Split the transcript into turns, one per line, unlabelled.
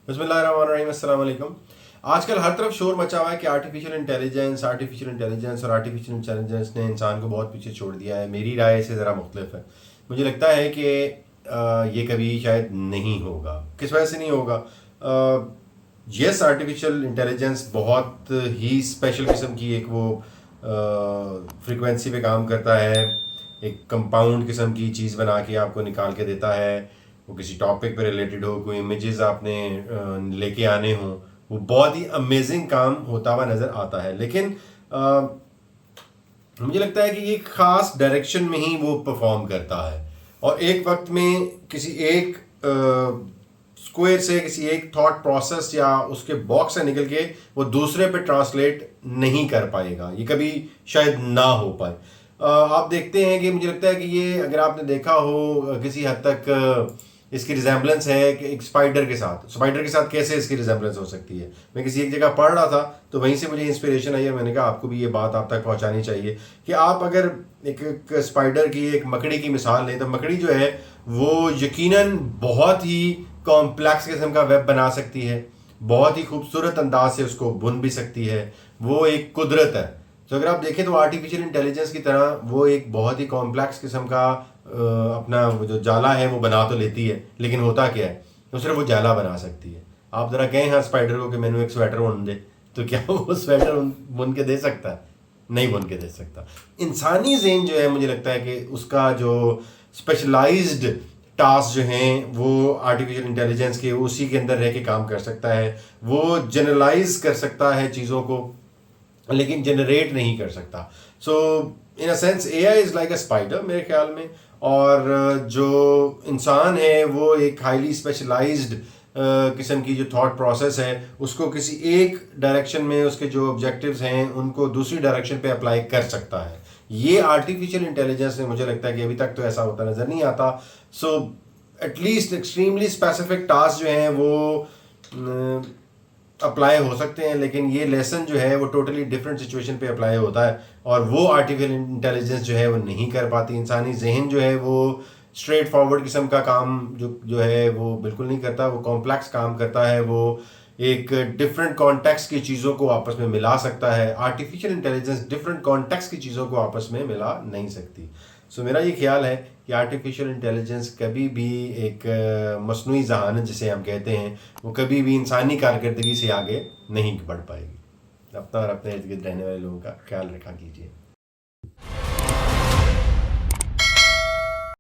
बिस्मिल्लाहिर्रहमानिर्रहीम, अस्सलाम वालेकुम। आजकल हर तरफ शोर मचा हुआ है कि आर्टिफिशियल इंटेलिजेंस और आर्टिफिशियल इंटेलिजेंस ने इंसान को बहुत पीछे छोड़ दिया है। मेरी राय से ज़रा मुख्तलिफ है। मुझे लगता है कि ये कभी शायद नहीं होगा। किस वजह से नहीं होगा? यस, आर्टिफिशियल इंटेलिजेंस बहुत ही स्पेशल किस्म की एक वो फ्रीक्वेंसी पे काम करता है। एक कंपाउंड किस्म की चीज़ बना के आपको निकाल के देता है। वो किसी टॉपिक पे रिलेटेड हो, कोई इमेजेस आपने लेके आने हो, वो बहुत ही अमेजिंग काम होता हुआ नज़र आता है। लेकिन मुझे लगता है कि ये ख़ास डायरेक्शन में ही वो परफॉर्म करता है और एक वक्त में किसी एक स्क्वायर से, किसी एक थॉट प्रोसेस या उसके बॉक्स से निकल के वो दूसरे पे ट्रांसलेट नहीं कर पाएगा। ये कभी शायद ना हो पाए। आप देखते हैं कि मुझे लगता है कि ये, अगर आपने देखा हो किसी हद तक, इसकी रिजेंबलेंस है कि एक स्पाइडर के साथ कैसे इसकी रिजेंबलेंस हो सकती है। मैं किसी एक जगह पढ़ रहा था तो वहीं से मुझे इंस्पिरेशन आई और मैंने कहा आपको भी ये बात आप तक पहुंचानी चाहिए कि आप अगर एक स्पाइडर की, एक मकड़ी की मिसाल लें तो मकड़ी जो है वो यकीनन बहुत ही कॉम्प्लेक्स किस्म का वेब बना सकती है, बहुत ही खूबसूरत अंदाज से उसको बुन भी सकती है। वो एक कुदरत है। तो अगर आप देखें तो आर्टिफिशियल इंटेलिजेंस की तरह वो एक बहुत ही कॉम्प्लेक्स किस्म का अपना वो जो जाला है वो बना तो लेती है, लेकिन होता क्या है, तो सिर्फ वो जाला बना सकती है। आप ज़रा कहें हाँ स्पाइडर को कि मैंने एक स्वेटर बुन दे, तो क्या वो स्वेटर बुन के दे सकता है? नहीं बुन के दे सकता। इंसानी ज़हन जो है, मुझे लगता है कि उसका जो स्पेशलाइज्ड टास्क जो हैं वो आर्टिफिशियल इंटेलिजेंस के उसी के अंदर रह के काम कर सकता है। वो जनरलाइज कर सकता है चीज़ों को, लेकिन जनरेट नहीं कर सकता। So in a sense AI is like a spider मेरे ख्याल में। और जो इंसान है वो एक हाईली स्पेशलाइज्ड किस्म की जो थॉट प्रोसेस है उसको किसी एक डायरेक्शन में, उसके जो ऑब्जेक्टिव्स हैं उनको दूसरी डायरेक्शन पे अप्लाई कर सकता है। ये आर्टिफिशियल इंटेलिजेंस में मुझे लगता है कि अभी तक तो ऐसा होता नज़र नहीं आता। So at least extremely specific task जो हैं वो अप्लाई हो सकते हैं, लेकिन ये लेसन जो है वो टोटली डिफरेंट सिचुएशन पे अप्लाई होता है और वो आर्टिफिशियल इंटेलिजेंस जो है वो नहीं कर पाती। इंसानी जहन जो है वो स्ट्रेट फॉरवर्ड किस्म का काम जो है वो बिल्कुल नहीं करता। वो कॉम्प्लेक्स काम करता है। वो एक डिफरेंट कॉन्टेक्स्ट की चीज़ों को आपस में मिला सकता है। आर्टिफिशियल इंटेलिजेंस डिफरेंट कॉन्टेक्स्ट की चीज़ों को आपस में मिला नहीं सकती। सो मेरा ये ख्याल है कि आर्टिफिशियल इंटेलिजेंस कभी भी एक मस्नूई जहानत जिसे हम कहते हैं, वो कभी भी इंसानी कारकर्दगी से आगे नहीं बढ़ पाएगी। अपना और अपने इर्द गिर्द रहने वाले लोगों का ख्याल रखा कीजिए।